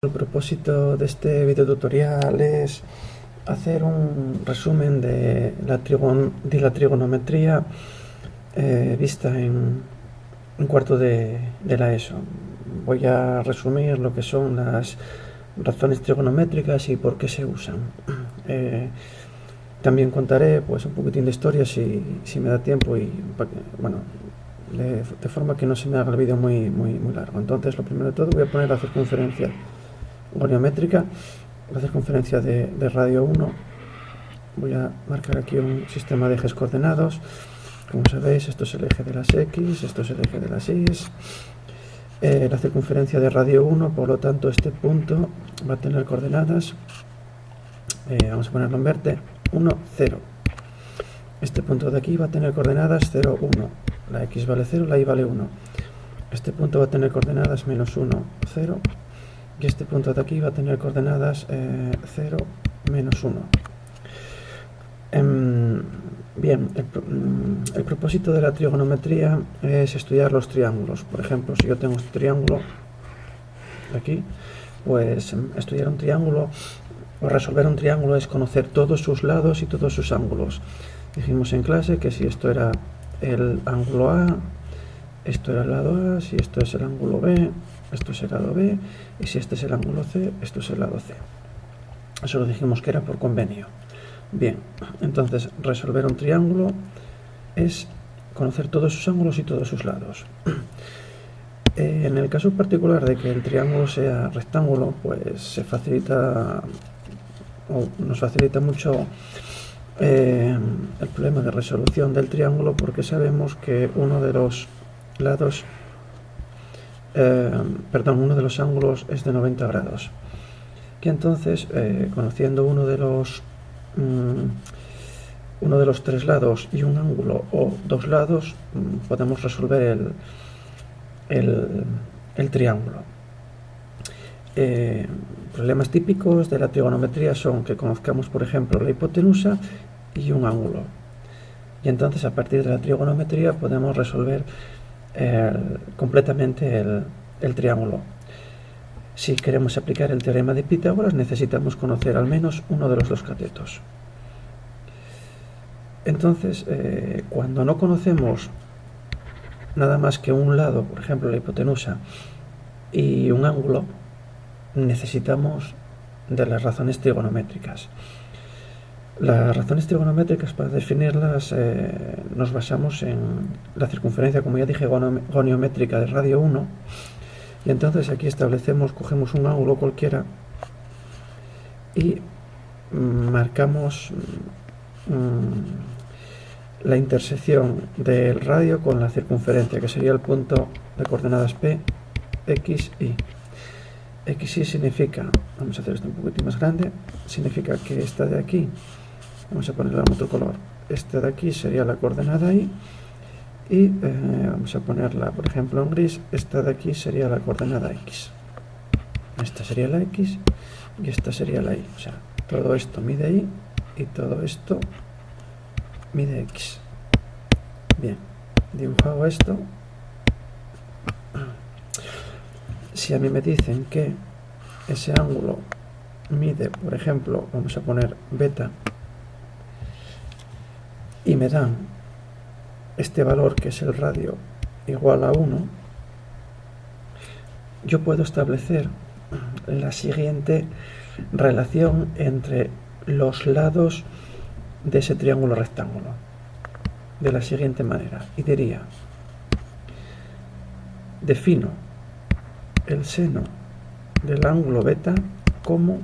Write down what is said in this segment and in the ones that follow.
El propósito de este video tutorial es hacer un resumen de la trigonometría vista en cuarto de la ESO. Voy a resumir lo que son las razones trigonométricas y por qué se usan. También contaré pues un poquitín de historia si me da tiempo y bueno, de forma que no se me haga el vídeo muy largo. Entonces, lo primero de todo, voy a poner la circunferencia goniométrica, la circunferencia de radio 1. Voy a marcar aquí un sistema de ejes coordenados. Como sabéis, esto es el eje de las X, esto es el eje de las Y. La circunferencia de radio 1, por lo tanto, este punto va a tener coordenadas, vamos a ponerlo en verde, 1, 0. Este punto de aquí va a tener coordenadas 0, 1. La X vale 0, la Y vale 1. Este punto va a tener coordenadas menos 1, 0. Y este punto de aquí va a tener coordenadas 0, menos 1. Bien, el propósito de la trigonometría es estudiar los triángulos. Por ejemplo, si yo tengo este triángulo de aquí, pues estudiar un triángulo o resolver un triángulo es conocer todos sus lados y todos sus ángulos. Dijimos en clase que si esto era el ángulo A, esto era el lado A, si esto es el ángulo B, esto es el lado B, y si este es el ángulo C, esto es el lado C. Eso lo dijimos que era por convenio. Bien, entonces resolver un triángulo es conocer todos sus ángulos y todos sus lados. En el caso particular de que el triángulo sea rectángulo, pues se facilita o nos facilita mucho el problema de resolución del triángulo, porque sabemos que uno de los lados, uno de los ángulos es de 90 grados. Y entonces, conociendo uno de los tres lados y un ángulo o dos lados, podemos resolver el triángulo. Problemas típicos de la trigonometría son que conozcamos, por ejemplo, la hipotenusa y un ángulo. Y entonces, a partir de la trigonometría, podemos resolver completamente el triángulo. Si queremos aplicar el teorema de Pitágoras, necesitamos conocer al menos uno de los dos catetos. Entonces, cuando no conocemos nada más que un lado, por ejemplo la hipotenusa, y un ángulo, necesitamos de las razones trigonométricas. Las razones trigonométricas, para definirlas, nos basamos en la circunferencia, como ya dije, goniométrica de radio 1. Y entonces aquí cogemos un ángulo cualquiera y marcamos la intersección del radio con la circunferencia, que sería el punto de coordenadas P, X, Y. X, Y significa, vamos a hacer esto un poquito más grande, significa que esta de aquí, vamos a ponerla en otro color, esta de aquí sería la coordenada Y, y vamos a ponerla, por ejemplo, en gris, esta de aquí sería la coordenada X. Esta sería la X y esta sería la Y. O sea, todo esto mide Y y todo esto mide X. Bien, dibujado esto, si a mí me dicen que ese ángulo mide, por ejemplo, vamos a poner beta, y me dan este valor, que es el radio, igual a 1, yo puedo establecer la siguiente relación entre los lados de ese triángulo rectángulo, de la siguiente manera, y diría: defino el seno del ángulo beta como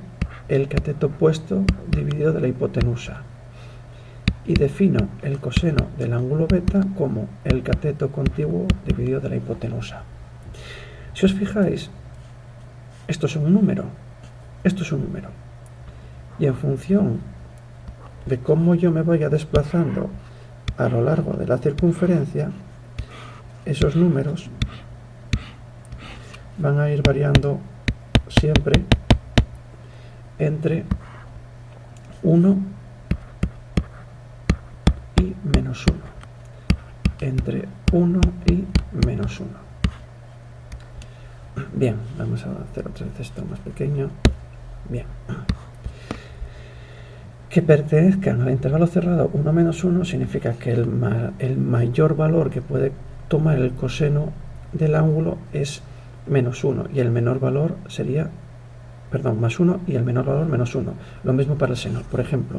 el cateto opuesto dividido de la hipotenusa, y defino el coseno del ángulo beta como el cateto contiguo dividido de la hipotenusa. Si os fijáis, esto es un número, esto es un número, y en función de cómo yo me vaya desplazando a lo largo de la circunferencia, esos números van a ir variando siempre entre 1 y menos 1, entre 1 y menos 1. Bien, vamos a hacer otra vez esto más pequeño. Bien. Que pertenezcan al intervalo cerrado 1 menos 1 significa que el mayor valor que puede tomar el coseno del ángulo es menos 1 y el menor valor sería, perdón, más 1 y el menor valor menos 1. Lo mismo para el seno. Por ejemplo,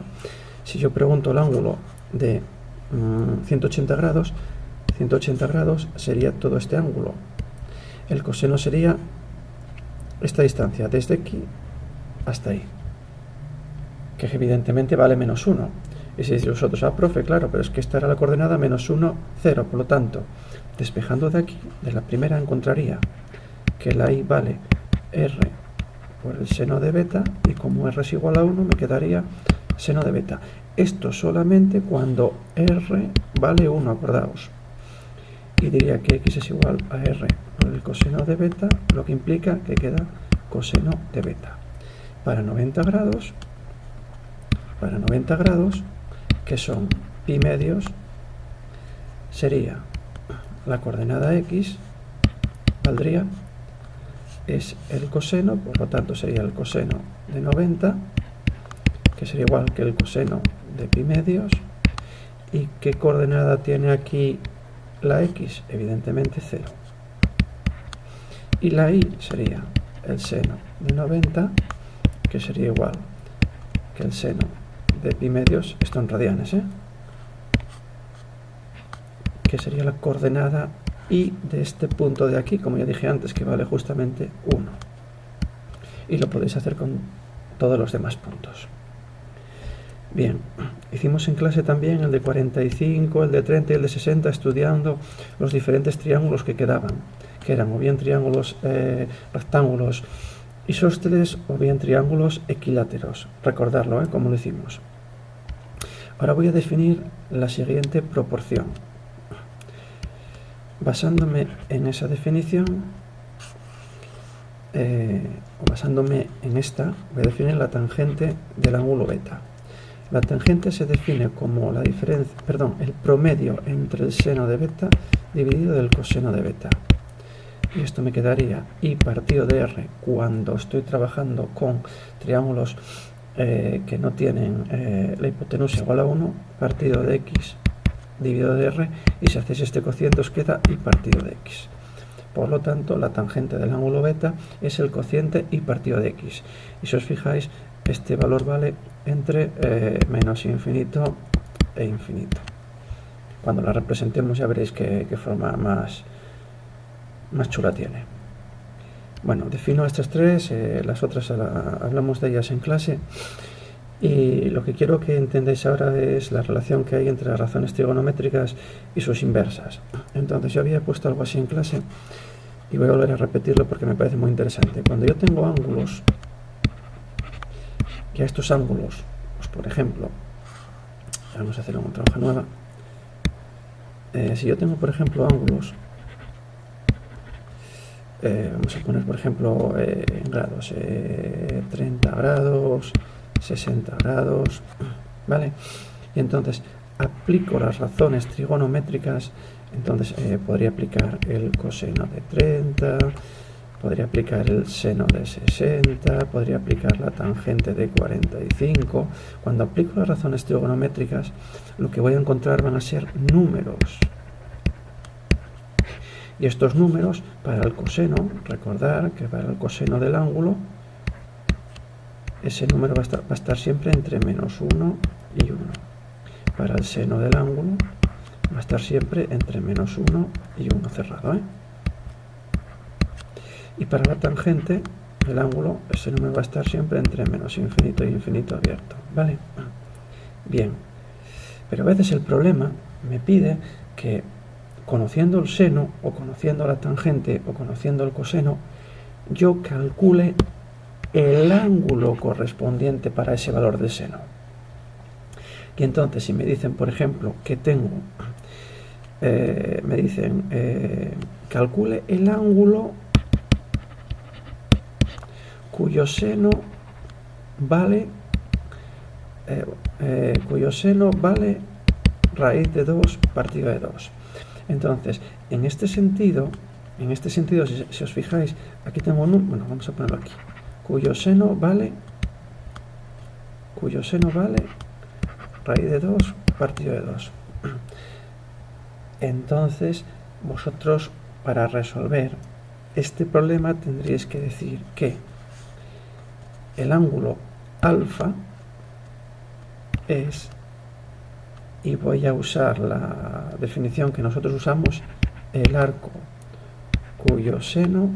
si yo pregunto el ángulo de 180 grados sería todo este ángulo. El coseno sería esta distancia, desde aquí hasta ahí, que evidentemente vale menos 1. Y si decís vosotros, profe, claro, pero es que esta era la coordenada menos 1, 0. Por lo tanto, despejando de aquí, de la primera encontraría que la i vale r por el seno de beta, y como r es igual a 1, me quedaría seno de beta. Esto solamente cuando r vale 1, acordaos. Y diría que x es igual a r por el coseno de beta, lo que implica que queda coseno de beta. Para 90 grados, que son pi medios, sería la coordenada x, valdría, es el coseno, por lo tanto sería el coseno de 90, que sería igual que el coseno de pi medios. ¿Y qué coordenada tiene aquí la x? Evidentemente 0. Y la y sería el seno de 90, que sería igual que el seno de pi medios, esto en radianes, que sería la coordenada y de este punto de aquí, como ya dije antes, que vale justamente 1. Y lo podéis hacer con todos los demás puntos. Bien, hicimos en clase también el de 45, el de 30 y el de 60, estudiando los diferentes triángulos que quedaban, que eran o bien triángulos rectángulos isósceles o bien triángulos equiláteros. Recordarlo, como lo hicimos. Ahora voy a definir la siguiente proporción. Basándome en esa definición, o basándome en esta, voy a definir la tangente del ángulo beta. La tangente se define como la diferencia, el promedio entre el seno de beta dividido del coseno de beta. Y esto me quedaría i partido de r cuando estoy trabajando con triángulos que no tienen la hipotenusa igual a 1, partido de x dividido de r, y si hacéis este cociente os queda i partido de x. Por lo tanto, la tangente del ángulo beta es el cociente i partido de x. Y si os fijáis, este valor vale entre menos infinito e infinito. Cuando la representemos ya veréis qué forma más chula tiene. Bueno, defino estas tres, las otras hablamos de ellas en clase. Y lo que quiero que entendáis ahora es la relación que hay entre las razones trigonométricas y sus inversas. Entonces yo había puesto algo así en clase y voy a volver a repetirlo porque me parece muy interesante. Cuando yo tengo ángulos, y a estos ángulos, pues por ejemplo, vamos a hacer otra hoja nueva. Si yo tengo, por ejemplo, ángulos, vamos a poner, por ejemplo, en grados, 30 grados, 60 grados, ¿vale? Y entonces aplico las razones trigonométricas, entonces podría aplicar el coseno de 30, podría aplicar el seno de 60, podría aplicar la tangente de 45. Cuando aplico las razones trigonométricas, lo que voy a encontrar van a ser números. Y estos números, para el coseno, recordar que para el coseno del ángulo, ese número va a estar siempre entre menos 1 y 1. Para el seno del ángulo va a estar siempre entre menos 1 y 1 cerrado. Y para la tangente del ángulo, ese número va a estar siempre entre menos infinito y infinito abierto. ¿Vale? Bien. Pero a veces el problema me pide que, conociendo el seno, o conociendo la tangente, o conociendo el coseno, yo calcule el ángulo correspondiente para ese valor del seno. Y entonces, si me dicen, por ejemplo, que tengo, me dicen, calcule el ángulo cuyo seno vale raíz de 2 partido de 2. Entonces, en este sentido, En este sentido, si os fijáis, aquí tengo un, bueno, vamos a ponerlo aquí, cuyo seno vale raíz de 2 partido de 2. Entonces, vosotros, para resolver este problema, tendríais que decir que el ángulo alfa es, y voy a usar la definición que nosotros usamos, el arco cuyo seno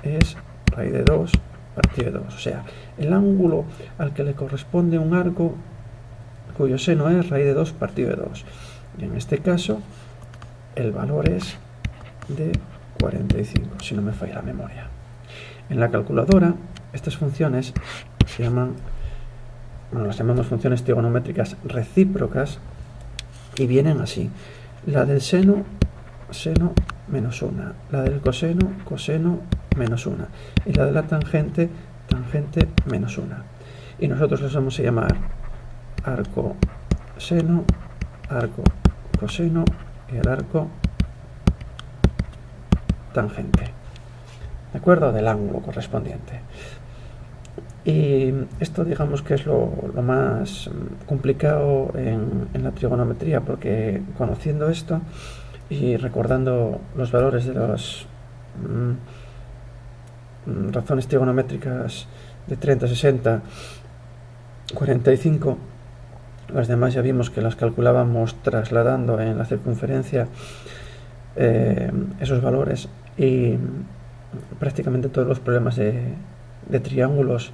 es raíz de 2 partido de 2. O sea, el ángulo al que le corresponde un arco cuyo seno es raíz de 2 partido de 2. Y en este caso, el valor es de 45, si no me falla la memoria. En la calculadora, estas funciones se llaman, bueno, las llamamos funciones trigonométricas recíprocas y vienen así. La del seno, seno menos 1. La del coseno, coseno menos 1. Y la de la tangente, tangente menos 1. Y nosotros los vamos a llamar arco seno, arco coseno y el arco tangente, ¿de acuerdo? Del ángulo correspondiente. Y esto, digamos que es lo más complicado en la trigonometría, porque conociendo esto y recordando los valores de las razones trigonométricas de 30, 60, 45, las demás ya vimos que las calculábamos trasladando en la circunferencia esos valores, y prácticamente todos los problemas de triángulos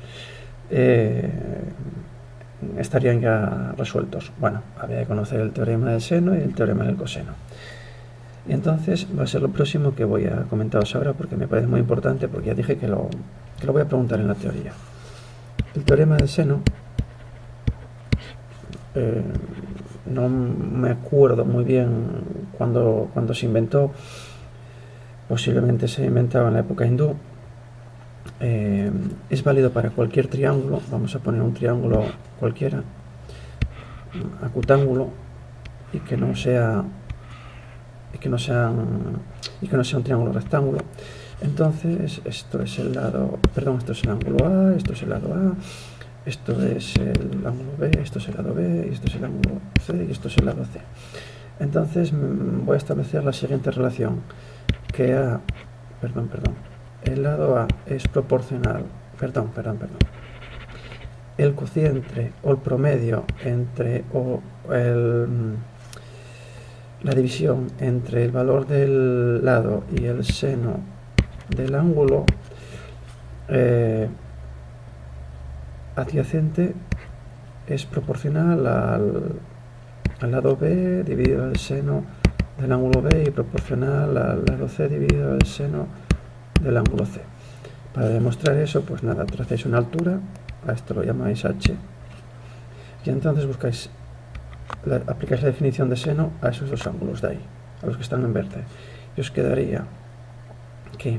estarían ya resueltos. Bueno, habría que conocer el teorema del seno y el teorema del coseno. Y entonces va a ser lo próximo que voy a comentaros ahora, porque me parece muy importante, porque ya dije que lo voy a preguntar en la teoría. El teorema del seno, no me acuerdo muy bien cuando se inventó. Posiblemente se inventaba en la época hindú. Es válido para cualquier triángulo. Vamos a poner un triángulo cualquiera, acutángulo, y que no sea un triángulo rectángulo. Entonces, esto es el lado, perdón, esto es el ángulo A, esto es el lado A, esto es el ángulo B, esto es el lado B, y esto es el ángulo C, y esto es el lado C. Entonces voy a establecer la siguiente relación, que el lado A es proporcional, el cociente o el promedio entre la división entre el valor del lado y el seno del ángulo adyacente es proporcional al lado B dividido el seno del ángulo B, y proporcional al lado C dividido el seno del ángulo C. Para demostrar eso, pues nada, tracéis una altura, a esto lo llamáis h, y entonces aplicáis la definición de seno a esos dos ángulos de ahí, a los que están en verde, y os quedaría que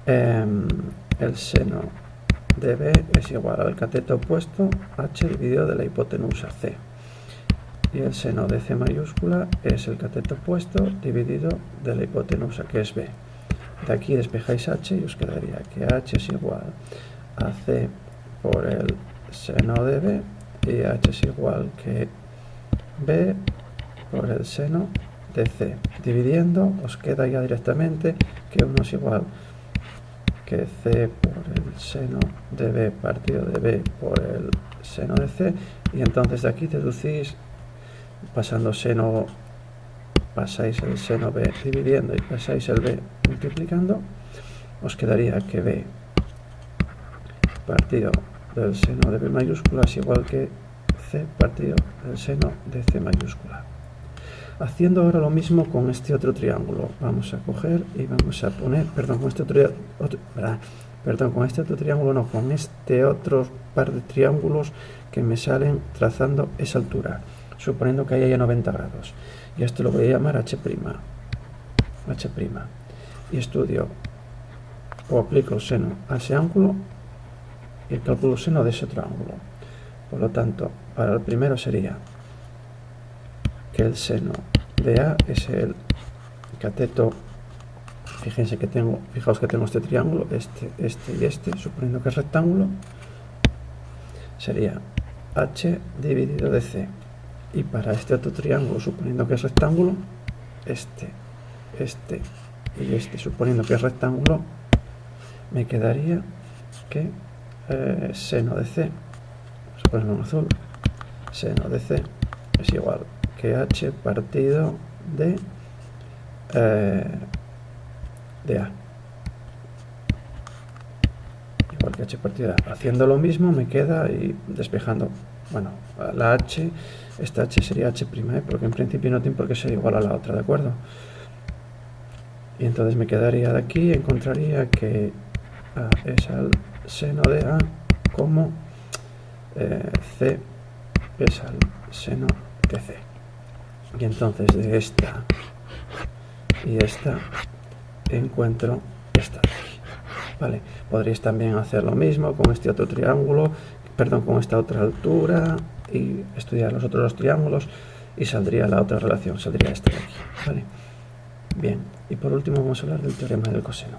el seno de B es igual al cateto opuesto h dividido de la hipotenusa C, y el seno de C mayúscula es el cateto opuesto dividido de la hipotenusa, que es B. De aquí despejáis h y os quedaría que h es igual a C por el seno de B, y h es igual que B por el seno de C. Dividiendo os queda ya directamente que 1 es igual que C por el seno de B partido de B por el seno de C, y entonces de aquí deducís, pasáis el seno B dividiendo y pasáis el B multiplicando, os quedaría que B partido del seno de B mayúscula es igual que C partido del seno de C mayúscula. Haciendo ahora lo mismo con este otro triángulo, vamos a coger y vamos a poner, con este otro par de triángulos que me salen trazando esa altura, suponiendo que ahí haya 90 grados. Y esto lo voy a llamar H'. Y estudio o aplico el seno a ese ángulo y calculo el seno de ese otro ángulo. Por lo tanto, para el primero sería que el seno de A es el cateto Fijaos que tengo este triángulo, este y este, suponiendo que es rectángulo, sería h dividido de c. Y para este otro triángulo, suponiendo que es rectángulo, este y este, suponiendo que es rectángulo, me quedaría que seno de c, vamos a ponerlo en azul, seno de c es igual que h partido de a. Igual que h partido de a. Haciendo lo mismo me queda y despejando, bueno, la h, esta h sería h', porque en principio no tiene por qué ser igual a la otra, ¿de acuerdo? Y entonces me quedaría de aquí, encontraría que a es al seno de a como c es al seno de c. Y entonces de esta y esta encuentro esta de aquí. Vale, podréis también hacer lo mismo con este otro triángulo, perdón, con esta otra altura, y estudiar los otros dos triángulos y saldría la otra relación, saldría esta de aquí. Vale. Bien, y por último vamos a hablar del teorema del coseno.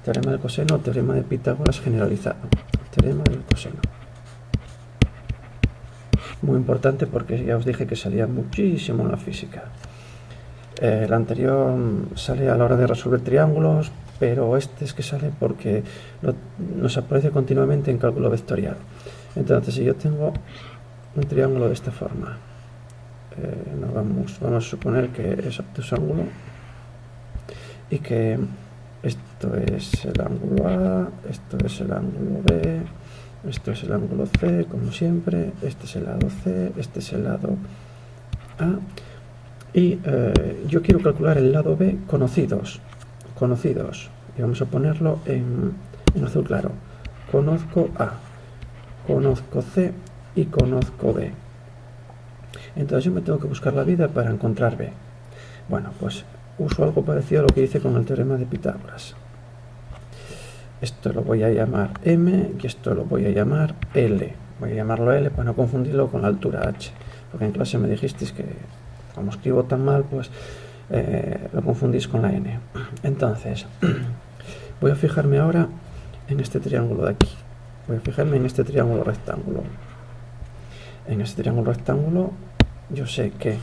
Teorema del coseno, teorema de Pitágoras generalizado. Teorema del coseno. Muy importante porque ya os dije que salía muchísimo en la física. El anterior sale a la hora de resolver triángulos, pero este es que sale porque nos aparece continuamente en cálculo vectorial. Entonces, si yo tengo un triángulo de esta forma, vamos a suponer que es obtusángulo y que esto es el ángulo A, esto es el ángulo B, esto es el ángulo C, como siempre, este es el lado C, este es el lado A, y yo quiero calcular el lado B conocidos, y vamos a ponerlo en azul claro. Conozco A, conozco C y conozco B. Entonces yo me tengo que buscar la vida para encontrar B. Bueno, pues uso algo parecido a lo que hice con el teorema de Pitágoras. Esto lo voy a llamar M y esto lo voy a llamar L. Voy a llamarlo L para no confundirlo con la altura H, porque en clase me dijisteis que como escribo tan mal, pues lo confundís con la N. Entonces, voy a fijarme ahora en este triángulo de aquí. Voy a fijarme en este triángulo rectángulo. En este triángulo rectángulo yo sé que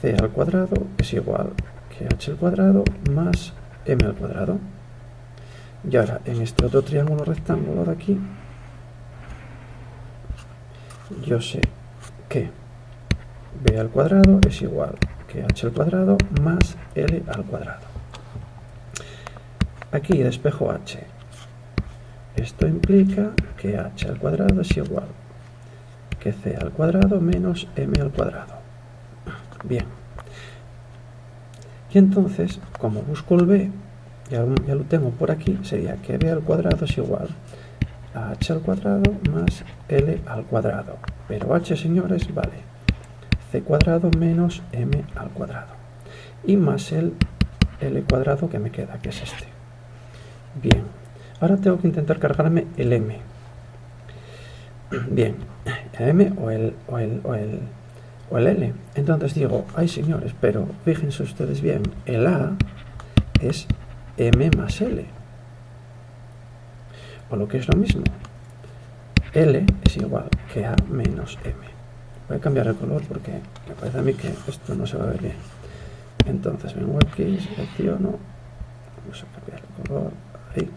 c al cuadrado es igual que h al cuadrado más m al cuadrado. Y ahora en este otro triángulo rectángulo de aquí yo sé que b al cuadrado es igual que h al cuadrado más l al cuadrado. Aquí despejo h. Esto implica que h al cuadrado es igual que c al cuadrado menos m al cuadrado. Bien. Y entonces, como busco el b, ya lo tengo por aquí, sería que b al cuadrado es igual a h al cuadrado más l al cuadrado. Pero h, señores, vale c cuadrado menos m al cuadrado. Y más el l cuadrado que me queda, que es este. Bien, ahora tengo que intentar cargarme el m. Bien, el m o el l. Entonces digo, ay señores, pero fíjense ustedes bien, el a es m más l. O lo que es lo mismo, l es igual que a menos m. Voy a cambiar el color porque me parece a mí que esto no se va a ver bien. Entonces vengo aquí, selecciono, vamos a cambiar el color, ahí,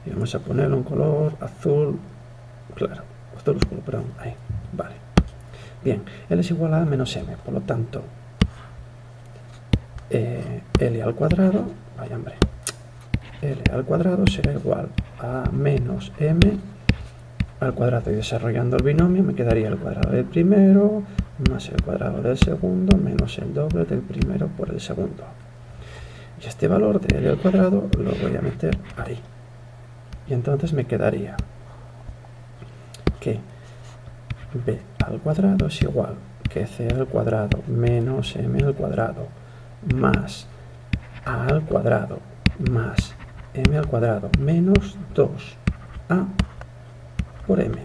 y vamos a ponerlo en color azul claro, azul oscuro, perdón, ahí, vale. Bien, L es igual a menos m, por lo tanto, L al cuadrado, vaya hombre, L al cuadrado será igual a menos m al cuadrado, y desarrollando el binomio me quedaría el cuadrado del primero más el cuadrado del segundo menos el doble del primero por el segundo. Y este valor de L al cuadrado lo voy a meter ahí. Y entonces me quedaría que b al cuadrado es igual que c al cuadrado menos m al cuadrado más a al cuadrado más m al cuadrado menos 2a por m.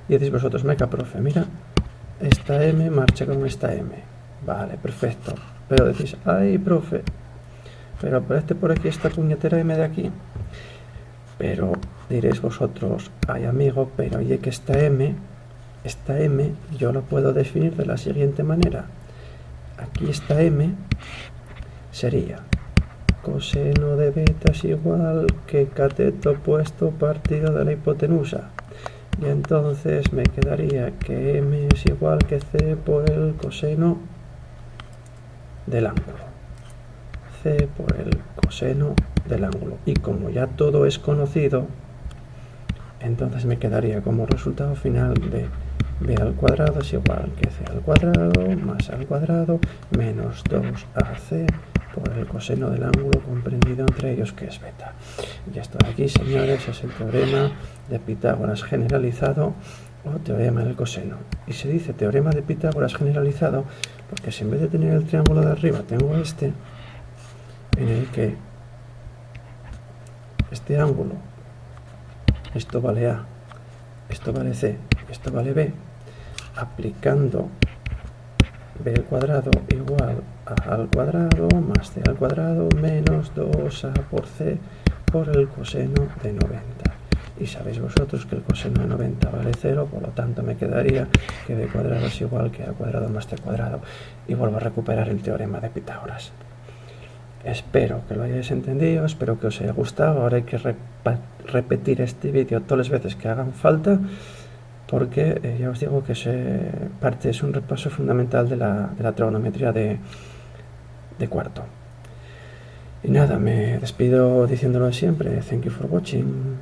Y decís vosotros, meca profe, mira, esta m marcha con esta m. Vale, perfecto. Pero decís, ay profe, pero aparece por aquí esta puñetera m de aquí. Pero diréis vosotros, ay amigo, pero oye que esta m yo lo puedo definir de la siguiente manera. Aquí esta m sería coseno de beta es igual que cateto opuesto partido de la hipotenusa. Y entonces me quedaría que m es igual que c por el coseno del ángulo. C por el coseno del ángulo. Y como ya todo es conocido, entonces me quedaría como resultado final de b al cuadrado es igual que c al cuadrado más a al cuadrado menos 2ac por el coseno del ángulo comprendido entre ellos, que es beta. Y esto de aquí, señores, es el teorema de Pitágoras generalizado o teorema del coseno. Y se dice teorema de Pitágoras generalizado porque si en vez de tener el triángulo de arriba tengo este, en el que este ángulo, esto vale A, esto vale C, esto vale B, aplicando b al cuadrado igual a al cuadrado más c al cuadrado menos 2a por c por el coseno de 90. Y sabéis vosotros que el coseno de 90 vale 0, por lo tanto me quedaría que b cuadrado es igual que a cuadrado más c cuadrado. Y vuelvo a recuperar el teorema de Pitágoras. Espero que lo hayáis entendido, espero que os haya gustado. Ahora hay que repetir este vídeo todas las veces que hagan falta, porque ya os digo que es un repaso fundamental de la trigonometría de cuarto. Y nada, me despido diciéndolo siempre. Thank you for watching.